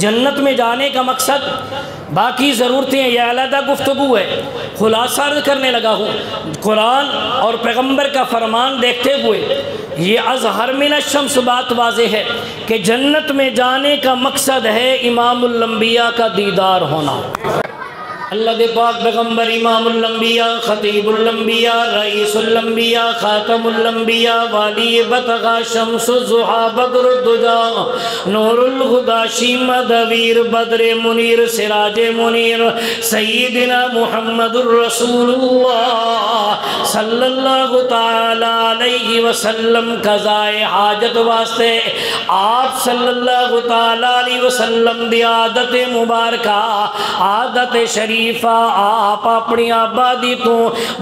جنت میں جانے کا مقصد باقی ضرورتیں یہ علیحدہ گفتگو ہے، خلاصہ کرنے لگا ہوں۔ قرآن اور پیغمبر کا فرمان دیکھتے ہوئے یہ اظہر من الشمس بات واضح ہے کہ جنت میں جانے کا مقصد ہے امام الانبیاء کا دیدار ہونا۔ اللہ دے پاک پیغمبر امام الانبیاء، خطیب الانبیاء، رئیس الانبیاء، خاتم الانبیاء، والی بتغا، شمس الضحیٰ، بدر الدجا، نور الہدیٰ، شیمہ دویر، بدر منیر، سراج منیر، سیدنا محمد الرسول اللہ صلی اللہ تعالی علیہ وسلم قضائے حاجت واسطے آپ صلی اللہ تعالی علیہ وسلم دی عادت مبارکہ، عادت شریف آپ اپنی آبادی تو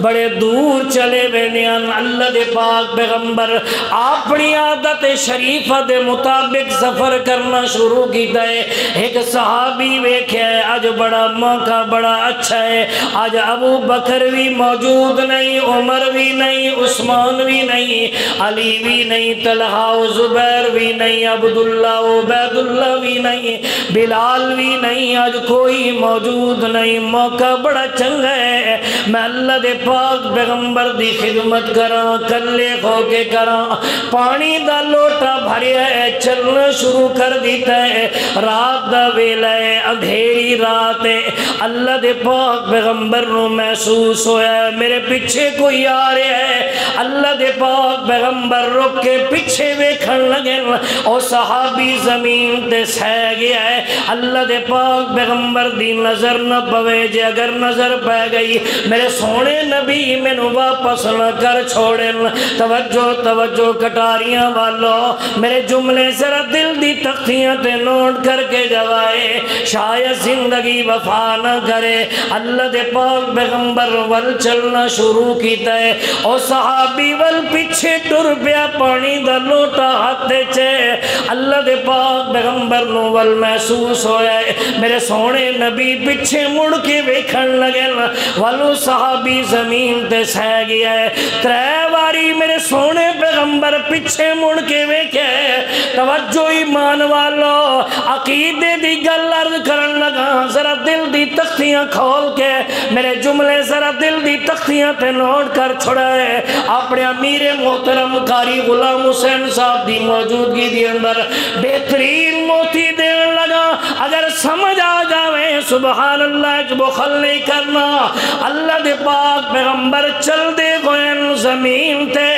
بڑے دور چلے وینیان۔ اللہ دے پاک پیغمبر اپنی عادت شریفہ دے مطابق سفر کرنا شروع کی دے۔ ایک صحابی ویکھے آج بڑا موقع بڑا اچھا ہے، آج ابو بکر بھی موجود نہیں، عمر بھی نہیں، عثمان بھی نہیں، علی بھی نہیں، طلحہ و زبیر بھی نہیں، عبداللہ و عبیداللہ بھی نہیں، بلال بھی نہیں، آج کوئی موجود نہیں، موقع بڑا چنگا ہے، میں اللہ دے پاک پیغمبر دی خدمت کراں، کلے ہو کے کراں۔ پانی دا لوٹا بھریا ہے، چلنا شروع کر دیتا ہے، رات دا ویلا ہے، اندھیری رات ہے۔ اللہ دے پاک پیغمبر نو محسوس ہویا ہے میرے پیچھے کوئی آ رہا ہے۔ اللہ دے پاک پیغمبر رک کے پیچھے ویکھن لگے، اور صحابی زمین تے سہ گیا ہے۔ اللہ دے پاک پیغمبر دی نظر نہ پوے، جے اگر نظر پہ گئی میرے سونے نبی میں نو واپس نہ کر چھوڑن۔ توجہ توجہ کٹاریاں والو، میرے جملے ذرا دل دی تختیاں تے نوٹ کر کے جوائے، شاید زندگی وفا نہ کرے۔ اللہ دے پاک پیغمبر ول چلنا شروع کیتا ہے، اور صحابی ول پیچھے ٹر پیا، پانی دا لوٹا ہاتھ چے۔ اللہ دے پاک پیغمبر نو ول محسوس ہویا ہے میرے سونے نبی پیچھے مڑ کے ویکھن لگے، والو صحابی زمین تے سہ گیا ہے۔ ترے واری میرے سونے پیغمبر پیچھے مڑ کے ویکھے۔ توجہ ایمان والو، عقیدے دی گل عرض کرن لگا، ذرا دل دی تختیاں کھول کے میرے جملے ذرا دل دی تختیاں تے نوٹ کر چھڑائے۔ اپنے امیر محترم قاری غلام حسین صاحب دی موجودگی دی اندر بہترین موتی دین لگا، اگر سمجھ آ جاویں سبحان اللہ بخل نہیں کرنا۔ اللہ دے پاک پیغمبر چل دے گوئن زمین تے،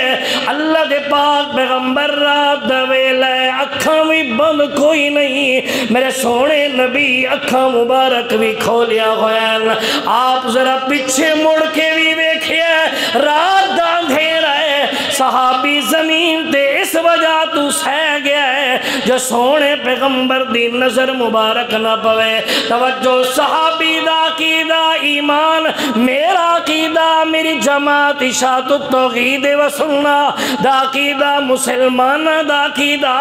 اللہ دے پاک پیغمبر رات دا ویلا ہے، اکھاں بھی بند کوئی نہیں، میرے سونے نبی اکھاں مبارک بھی کھولیا گوئن۔ آپ ذرا پیچھے مڑ کے بھی ویکھئے، رات دا اندھیرا ہے، صحابی زمین تے اس وجہ تو سہ گیا ہے جو سونے پیغمبر دی نظر مبارک نہ پوے۔ توجہ، صحابی دا عقیدہ ایمان، میرا عقیدہ میری جماعت اشاعت التوحید و سنت دا عقیدہ، مسلمان دا عقیدہ،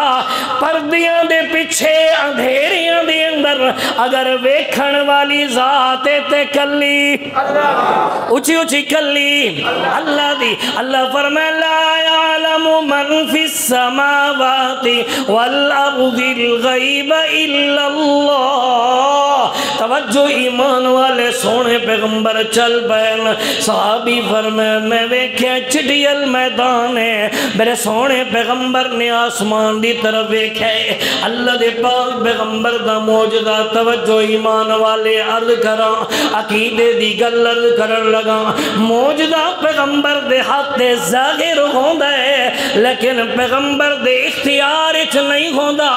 پردیاں دے پیچھے اندھیریاں دے اندر اگر ویکھن والی ذات تے کلی، اچھی اچھی کلی اللہ دی۔ اللہ فرمائے لا یعلم من فی السماوات والارض الغیب الا اللہ۔ توجہ ایمان والے، سونے پیغمبر چل پین، صحابی فرمائے میں ویکھیا چٹیل میدان ہے، میرے سونے پیغمبر نے آسمان دی طرف ویکھے، اللہ دے پاک پیغمبر دا موجودہ۔ توجہ ایمان والے، عرض کراں عقیدے دی گل عرض کرن لگا، موجودہ پیغمبر دے ہاتھ دے ظاہر ہوندا ہے لیکن پیغمبر دے اختیار اچ نہیں ہوندا،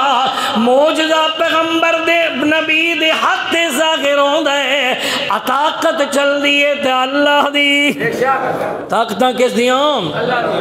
موجودہ پیغمبر دے نبی دے ہاتھ دے ظاہر ہوندا ہے، طاقت چل دیئے تے اللہ دی۔ طاقتاں کس دیاں؟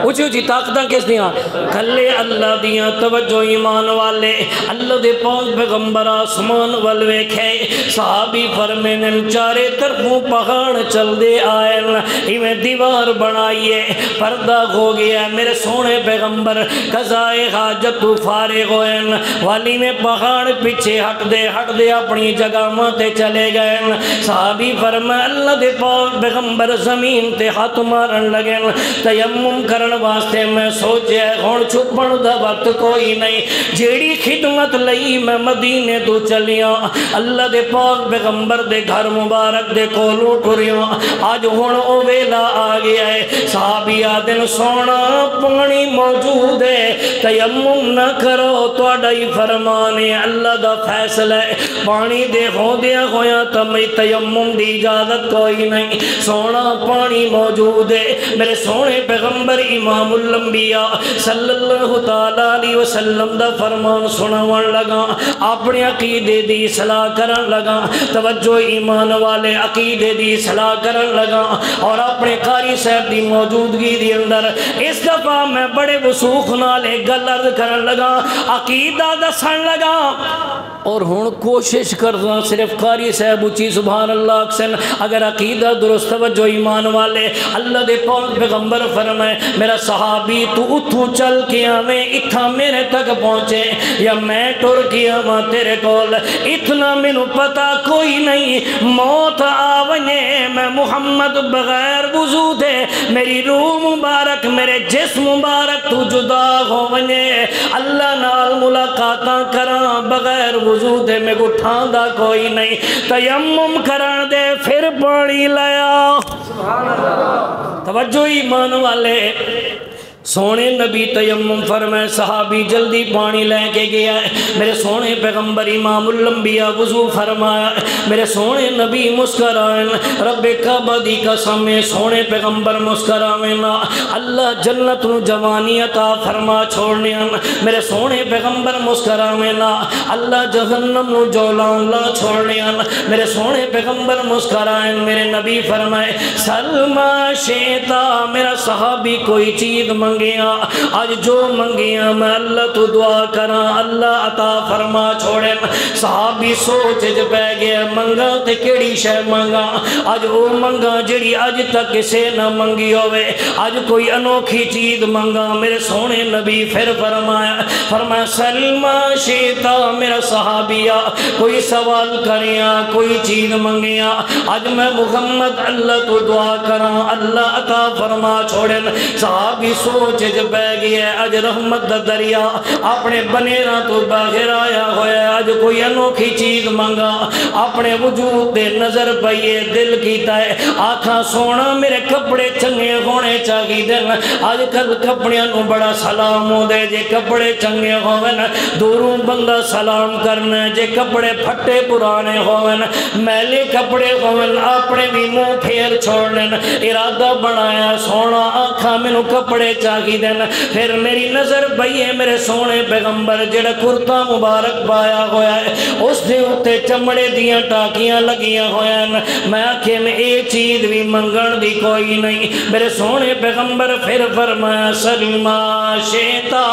اچھی اچھی طاقتاں کس دیاں؟ کھلے اللہ دیاں۔ توجہ ایمان والے، اللہ دے پاک پیغمبر آسمان والوے کھے، صحابی فرمینے چارے طرفوں پہاڑ چل دے آئے، ہمیں دیوار بنائیے، پردہ ہو گیا، میرے سونے پیغمبر قضائے حاجت تو فارغ ہوئے، والی میں پہاڑ پیچھے ہٹ دے اپنی جگہ ماتے چلے گئے صحابی فرمایا اللہ دے پاک پیغمبر زمین تے ہاتھ مارن لگے تیمم کرن واسطے میں سوچیا ہن چھپن دا وقت کوئی نہیں جیڑی خدمت لئی میں مدینے تو چلیاں اللہ دے پاک پیغمبر دے گھر مبارک دے کولوں ٹریاں آج ہن او ویلا آ گیا ہے صحابی آدن سونا پانی موجود ہے تیمم نہ کرو تہاڈا ہی فرمان ہے اللہ دا فیصلہ ہے پانی دے ہوندیاں ہویاں تمہیں تیمم دی اجازت کوئی نہیں سونا پانی موجود ہے میرے سونے پیغمبر امام الانبیاء صلی اللہ تعالی علیہ وسلم دا فرمان سناون لگا اپنے عقیدے دی اصلاح کرن لگا توجہ ایمان والے عقیدے دی اصلاح کرن لگا اور اپنے قاری صاحب دی موجودگی دی اندر اس دفعہ میں بڑے وسوخ نال ایک گل عرض کرن لگا عقیدہ دسن لگا اور ہن کوشش کرنا صرف قاری صاحب اچھی سبحان اللہ اکسن اگر عقیدہ درست توجہ ایمان والے اللہ دے پاک پیغمبر فرمائے میرا صحابی تو اتھو چل کے آویں اتھا میرے تک پہنچے یا میں ٹر کے آواں تیرے کول اتنا مینوں پتا کوئی نہیں موت آونے میں محمد بغیر وضو دے میری روح مبارک میرے جسم مبارک تو جدا ہو ونے اللہ نال ملاقاتاں کراں بغیر وضو دے میں کو ٹھاندا کوئی نہیں تیمم کرن دے پھر پانی لیا سبحان اللہ توجہ ایمان والے سونے نبی تیمم فرمائے صحابی جلدی پانی لے کے گیا ہے میرے سونے پیغمبر امام الانبیاء وضو فرمایا میرے سونے نبی مسکرائیں رب کعبہ دی قسم سونے پیغمبر مسکرائیں اللہ جنت نو جوانی عطا فرما چھوڑنے میرے سونے پیغمبر مسکرائیں اللہ جہنم نو جولان لا چھوڑنے میرے سونے پیغمبر مسکرائیں میرے نبی فرمائے سلمہ شیطا میرا صحابی کوئی چیز منگیاں آج جو منگیاں میں اللہ تو دعا کراں اللہ عطا فرما چھوڑے صحابی سوچ پہ گیا منگا تے کیڑی شے منگا آج او منگا جڑی آج تک کسے نہ منگی ہوئے آج کوئی انوکھی چیز منگا میرے سونے نبی پھر فرمایا سلمہ شیطا میرا صحابیہ کوئی سوال کریاں کوئی چیز منگیاں آج میں محمد اللہ تو دعا کراں اللہ عطا فرما چھوڑے صحابی سوچ بہ گیا اج رحمت دا دریا اپنے بنیرا تو باہر آیا ہویا اج کوئی انوکھی چیز منگا اپنے وجود دے نظر پئیے دل کیتا ہے آکھاں سونا میرے کپڑے چنگے ہونے چاہی دن آج کل کپڑیاں نو بڑا سلام ہو دے جے کپڑے چنگے ہوون دوروں بندہ سلام کرنا جے کپڑے پھٹے پرانے ہوون میلے کپڑے ہوون اپنے بھی منہ پھیر چھوڑنے ارادہ بنایا سونا آکھاں مینوں کپڑے چاہی دن پھر میری نظر پئیے میرے سونے پیغمبر جڑا کرتا مبارک پایا ہویا ہے اس دے اوتے چمڑے دیاں ٹاکیاں لگیاں ہویا میں آکھے میں ایک چیز بھی منگن دی کوئی نہیں میرے سونے پیغمبر پھر فرمایا سلمہ شیطا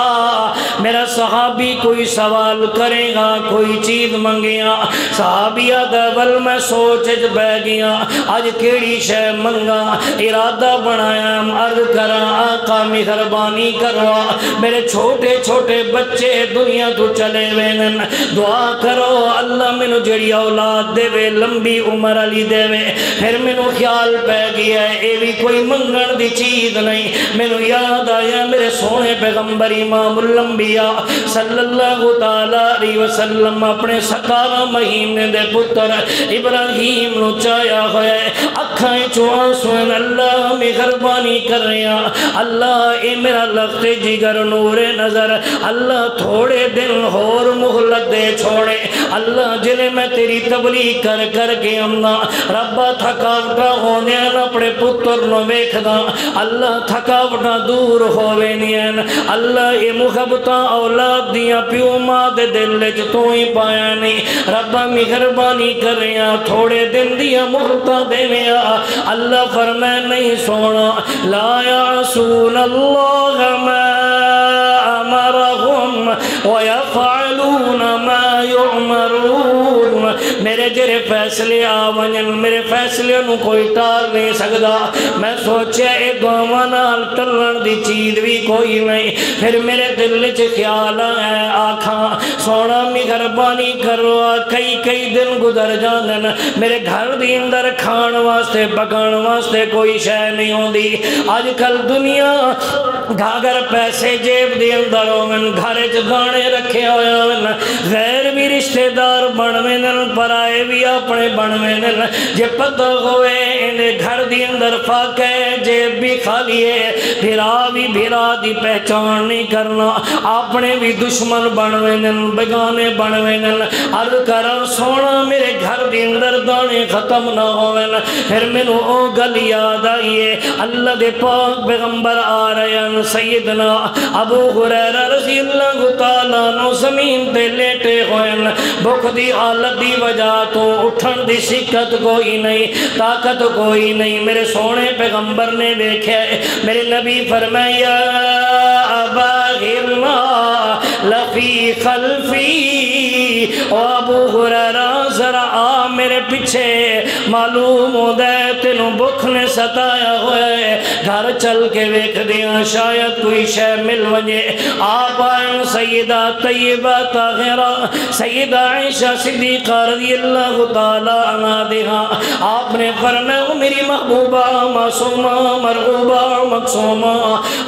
میرا صحابی کوئی سوال کرے گا کوئی چیز منگیاں صحابیہ دول میں سوچ بہ گیا آج کیڑی شے منگا ارادہ بنایا عرض کراں آقا مہربانی کروا میرے چھوٹے چھوٹے بچے دنیا تو چلے وینن دعا کرو اللہ مینوں جڑی اولاد دے وے لمبی عمر علی دے وے پھر مینوں خیال پہ گیا ہے اے بھی کوئی منگن دی چیز نہیں مینوں یاد آیا میرے سونے پیغمبر امام الانبیاء صلی اللہ تعالی علیہ وسلم اپنے 17 مہینے دے پتر ابراہیم نو چایا ہویا ہے اکھاں چوں آنسو اللہ مہربانی کر رہا اللہ اے میرا لخت جگر نور نظر اللہ تھوڑے دن اور مہلت دے چھوڑے اللہ جنہیں میں تیری تبلیغ کر کر کے امنا ربا تھکاوٹا ہونے اپنے پتر نو ویکھدا اللہ تھکاوٹا دور ہووے نین اللہ اے محبتاں اولاد دیاں پیو ماں دے دل وچ تو ہی پایا نہیں ربا مہربانی کر رہا تھوڑے دن دیاں مہلتاں دیویاں اللہ فرمائے نہیں سونا لا یعصون اللہ ما امرهم ويفعلون ما يؤمرون میرے میرے جڑے فیصلے آونجن میرے فیصلے نو کوئی ٹال نہیں سکدا میں سوچیا اے گاواں نال ٹلن دی چیز بھی کوئی نہیں پھر میرے دل وچ خیال آیا آکھاں سونا مہربانی کرو کئی دن گزر جاندن میرے گھر دی اندر کھان واسطے پکان واسطے کوئی شے نہیں ہوندی آج کل دنیا گھاگر پیسے جیب دی اندر ہوون گھر وچ دانے رکھے ہوئے ہون غیر بھی رشتہ دار بنویں نن پرائے بھی اپنے بنویں نن جے پتہ ہوئے اندے گھر دی اندر فاقہ جیب بھی خالی ہے بھرا بھی بھرا دی پہچان نہیں کرنا اپنے بھی دشمن بنویں نن بگانے بنویں نن عرض کرن سونا میرے گھر دی اندر دانے ختم نہ ہوئن پھر مینوں او گل یاد آئیے اللہ دے پاک پیغمبر آ رہے ہیں سیدنا ابو ہریرہ رضی اللہ تعالیٰ عنہ زمین تے لیٹے ہوئن بھوک دی حالت دی وجہ تو اٹھن دی شکت کوئی نہیں طاقت کوئی نہیں میرے سونے پیغمبر نے دیکھے میرے نبی فرمایا ابا ہرما لفی خلفی او ابو ہریرہ ذرا آ میرے پیچھے معلوم ہو دے تینوں بھوک نے ستایا ہوئے گھر چل کے ویکھ دیاں شاید کوئی شے مل ونجے آپ آئیں سیدہ طیبہ طاہرہ سیدہ عائشہ صدیقہ رضی اللہ تعالیٰ عنہ دیہاں آپ نے فرمایا میری محبوبہ معصومہ مرغوبہ مقصومہ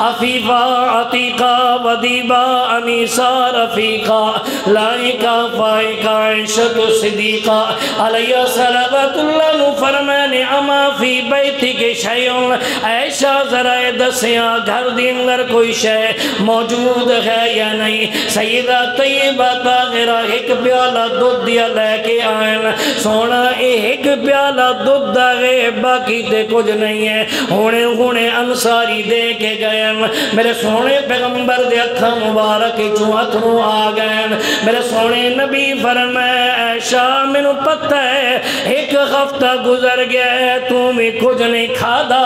عفیفہ عتیقہ ودیبہ انیسہ رفیقہ لائقہ فائقہ عائشہ صدیقہ علیہ صلوات اللہ نو فرمایا نعمہ فی بیتی کے شیعون عائشہ ذرا دسیاں گھر دی اندر کوئی شے موجود ہے یا نہیں سیدہ طیبہ طاہرہ ایک پیالہ دودھ دیا لے کے آئین سونا ایک پیالہ دودھ دے باقی تے کچھ نہیں ہے ہونے انصاری دے کے گئے میرے سونے پیغمبر دے اکھا مبارک چوں اتھروں آ گئے میرے سونے نبی فرمائے عائشہ مینوں پتہ ہے ایک ہفتہ گزر گیا ہے تو بھی کچھ نہیں کھادا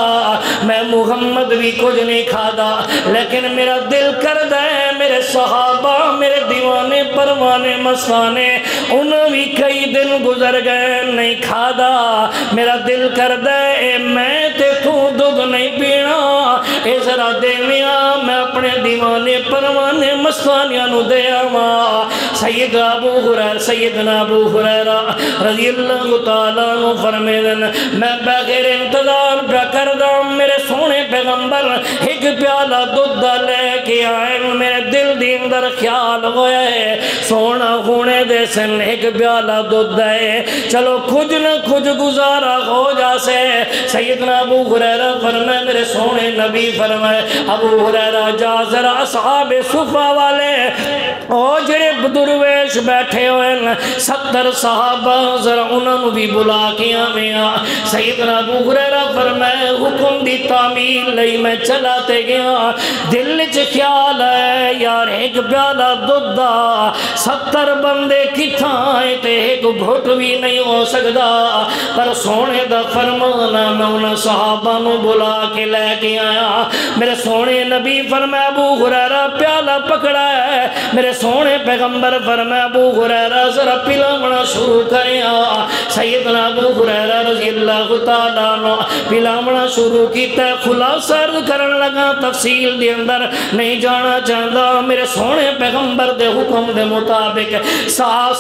میں محمد بھی کچھ نہیں کھادا لیکن میرا دل کردہ ہے میرے صحابہ میرے دیوانے پروانے مستانے انہوں بھی کئی دن گزر گئے نہیں کھادا میرا دل کردہ ہے میں تے تو دودھ نہیں پینا اے ذرا دے میں اپنے دیوانے پروانے مستانیاں نو دے آما سیدنا ابو ہریرہ رضی اللہ تعالیٰ عنہ فرمیدن میں بغیر انتظار پہ کردہ میرے سونے پیغمبر ایک پیالہ دودھ لے کے آئے میرے دل دی اندر خیال ہوئے ہے سونا ہونے دے سن ایک پیالہ دودھ ہے چلو کچھ نہ کچھ گزارا ہو جاسے سیدنا ابو ہریرہ فرمائے میرے سونے نبی فرمائے ابو ہریرہ جا ذرا اصحاب صفہ والے او جڑے درویش بیٹھے ہوئے 70 صحابہ ذرا انہوں بھی بلا کے آمیا سیدنا ابو ہریرہ فرمائے حکم دی تعمیل لئی میں چلاتے گیا دل چ خیال ہے یار ایک پیالہ دودھ 70 بندے کتھاں آئے تے ایک گھٹ بھی نہیں ہو سکتا پر سونے دا فرمانا میں انہاں صحابہ نو بلا کے لے کے آیا میرے سونے نبی فرمائے ابو ہریرہ پیالہ پکڑا ہے میرے سونے پیغمبر فرمائے ابو ہریرہ ذرا پلاونا شروع کریا سیدنا ابو ہریرہ رضی اللہ تعالیٰ عنہ پلاونا شروع کیتا ہے خلاصہ عرض کرن لگا تفصیل دے اندر نہیں جانا چاہتا میرے سونے پیغمبر دے حکم دے مطابق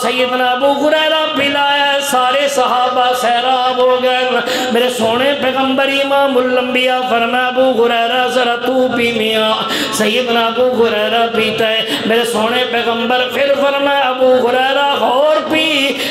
سیدنا ابو ہریرہ پلایا سارے صحابہ سیراب ہو گئے میرے سونے پیغمبر امام الانبیاء فرمایا ابو ہریرہ ذرا تو پی میاں سیدنا ابو ہریرہ پیتا ہے میرے سونے پیغمبر پھر فرمایا ابو ہریرہ اور پی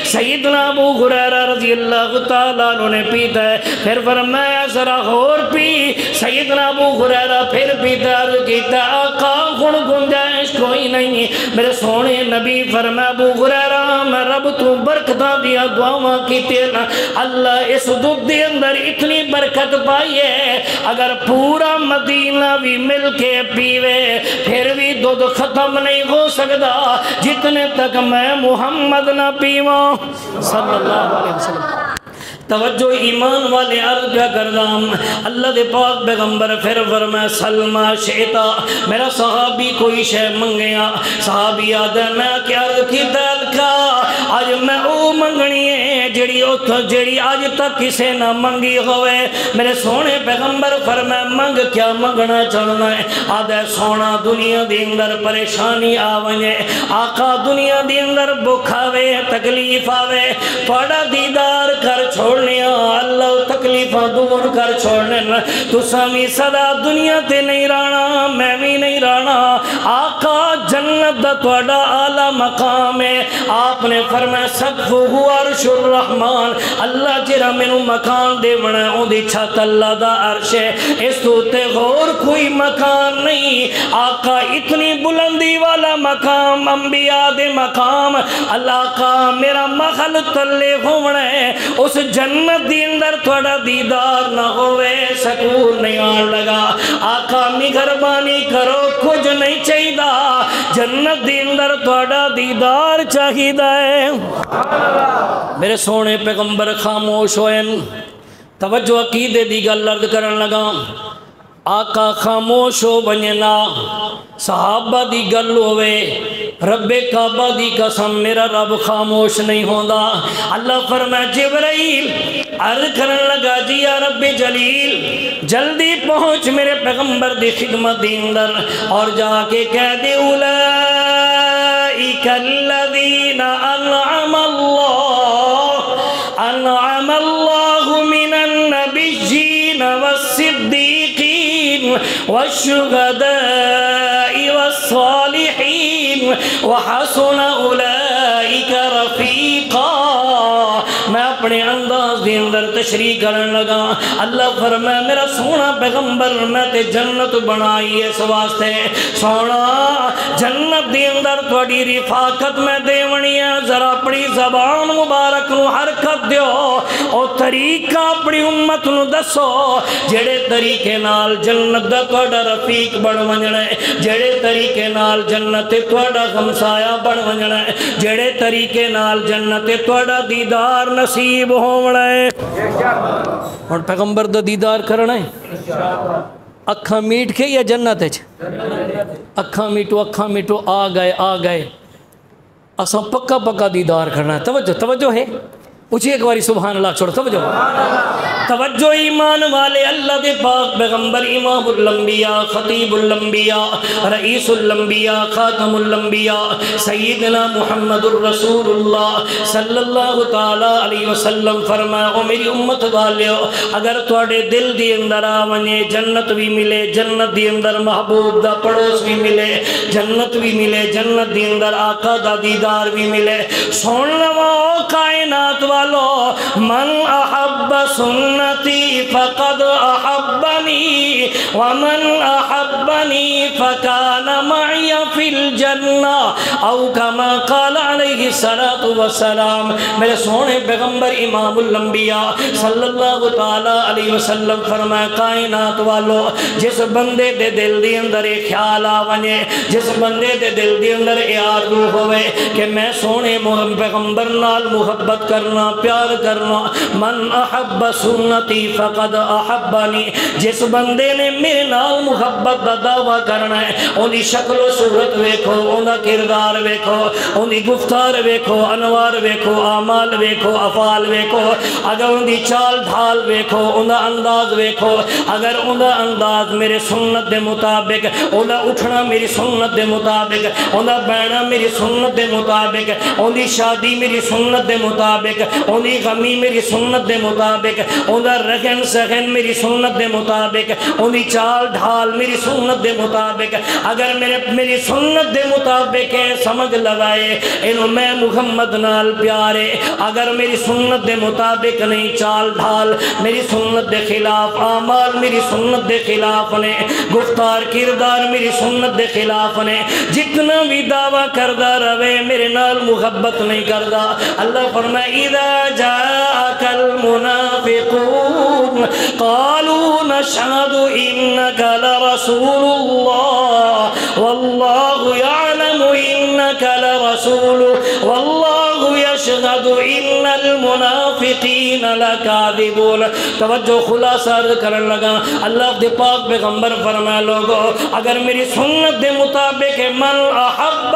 سیدنا ابو ہریرہ رضی اللہ تعالیٰ عنہ نے پیتا ہے پھر فرمایا ذرا اور پی سیدنا ابو ہریرہ پھر پیتا ہے کہتا ہے آقا گن گنجائش کوئی نہیں میرے سونے نبی فرمایا ابو ہریرہ میں رب تو برکتہ دیا دعاواں کیتے نا اللہ اس دودھ دے اندر اتنی برکت پائی ہے اگر پورا مدینہ بھی مل کے پیوے پھر بھی دودھ ختم نہیں ہو سکتا جتنے تک میں محمد نہ پیواں صلی اللہ علیہ وسلم توجہ ایمان والے عرض کیا کردام اللہ دے پاک پیغمبر پھر فرمائے سلمہ شیطا میرا صحابی کوئی شے منگیا صحابی آدھے میں کیا عرض کی دل کا آج میں او منگنی ہے جیڑی آج تک کسے نہ منگی ہوئے. میرے سونے پیغمبر فرمائے منگ کیا منگنا چاہنا ہے. آدھے سونا دنیا دی اندر پریشانی آونے, آقا دنیا دی اندر بکھاوے تکلیف آوے, توڑا دیدار کر چھوڑنے اللہ تکلیفہ دور کر چھوڑنے. تو سامی صدا دنیا تے نہیں رانا, میں بھی نہیں رانا. آقا جنت دا توڑا اعلیٰ مقام ہے. آپ نے فرمایا سقفہ عرش الرحمن, اللہ جرا مینوں مکان دے بنا اون دی چھت اللہ دا عرش ہے, اس تو تے غور کوئی مکان نہیں. آقا اتنی بلندی والا مقام انبیاء دے مقام, اللہ کا میرا مخل تلے ہونا ہے. اس جنت دی اندر تھوڑا دیدار نہ ہوئے سکون نہیں آن لگا. آقا مہربانی کرو کچھ نہیں چاہیے, جنت دی اندر تھوڑا دیدار چاہیے ہے. میرے سونے پیغمبر خاموش ہوئے, توجہ عقیدے دی گل عرض کرن لگا. آقا خاموش ہو بننا, صحابہ دی گل ہوئے, رب کعبہ دی قسم میرا رب خاموش نہیں ہوندا. اللہ فرمائے جبرائیل عرض کرن لگا جی یا رب جلیل جلدی پہنچ میرے پیغمبر دی خدمت دی اندر اور جا کے کہہ دے اولئک الذین انعم اللہ من النبیین والصدیقین والشہداء والصالحین وحسن اولئک رفیقا. میں اپنے انداز دی اندر تشریح کرن لگا. اللہ فرمائے میرا سونا پیغمبر میں تے جنت بنائی اس واسطے, سونا جنت دی اندر تھوڑی رفاقت میں دیونی ہے. ذرا اپنی زبان مبارک نو حرکت دیو, او طریقہ اپنی امت نو دسو جڑے طریقے نال جنت دا تھوڑا رفیق بن ونجنا ہے, جڑے طریقے نال جنت تھوڑا ہمسایہ بن ونجنا ہے, جڑے طریقے نال جنت تھوڑا دیدار نصیب ہونا ہے. اور پیغمبر دا دیدار کرنا ہے اکھاں میٹ کے یا جنت ہے, اکھاں میٹو آ گئے اساں پکا پکا دیدار کرنا ہے. توجہ ہے اچھی ایک باری سبحان اللہ چھوڑ. توجہ ایمان والے اللہ دے پاک پیغمبر امام الانبیاء خطیب الانبیاء رئیس الانبیاء خاتم الانبیاء سیدنا محمد الرسول اللہ صلی اللہ تعالی علیہ وسلم فرمایا او میری امت والیو اگر تواڈے دل دی اندر آونے جنت بھی ملے, جنت دی اندر محبوب دا پڑوس بھی ملے, جنت بھی ملے, جنت دی اندر آقا دا دیدار بھی ملے. سن لو کائنات والو من احب سنتی فقد احبنی ومن احبنی فکان معی فی الجنہ او کما قال علیہ الصلاة والسلام. میرے سونے پیغمبر امام الانبیاء صلی اللہ تعالی علیہ وسلم فرمائے کائنات والو جس بندے دے دل دی اندر ایک خیال آونے, جس بندے دے دل دی اندر اے آرزو ہوئے کہ میں سونے پیغمبر نال محبت کرنا پیار کرنا, من احب سنتی فقد احبانی, جس بندے نے میرے نال محبت دا دعویٰ کرنا ہے ان دی شکل و صورت ویکھو, ان دا کردار ویکھو, ان دی گفتار ویکھو, انوار ویکھو, اعمال ویکھو, افعال ویکھو, اگر ان دی چال ڈھال ویکھو, ان دا انداز ویکھو, اگر ان دا انداز میرے سنت دے مطابق, ان دا اٹھنا میری سنت دے مطابق, ان دا بینا میری سنت دے مطابق, ان دی شادی میری سنت دے مطابق, ان دی غمی میری سنت دے مطابق, ان دا رکھن سخن میری سنت دے مطابق, ان دی چال ڈھال میری سنت دے مطابق, اگر میری سنت دے مطابق ہے سمجھ لگائے انہوں میں محمد نال پیارے, اگر میری سنت دے مطابق نہیں چال ڈھال میری سنت دے خلاف, اعمال میری سنت دے خلاف نے, گفتار کردار میری سنت دے خلاف نے, جتنا بھی دعویٰ کردہ روے میرے نال محبت نہیں کردہ. اللہ فرمائے اذا جاءك المنافقون قالوا نشهد انك لرسول الله والله يعلم انك لرسول والله يشهد ان المنافقين لكاذبون. توجہ خلاصہ کرن لگا. اللہ دے پاک پیغمبر فرمائے لوگو اگر میری سنت دے مطابق من احب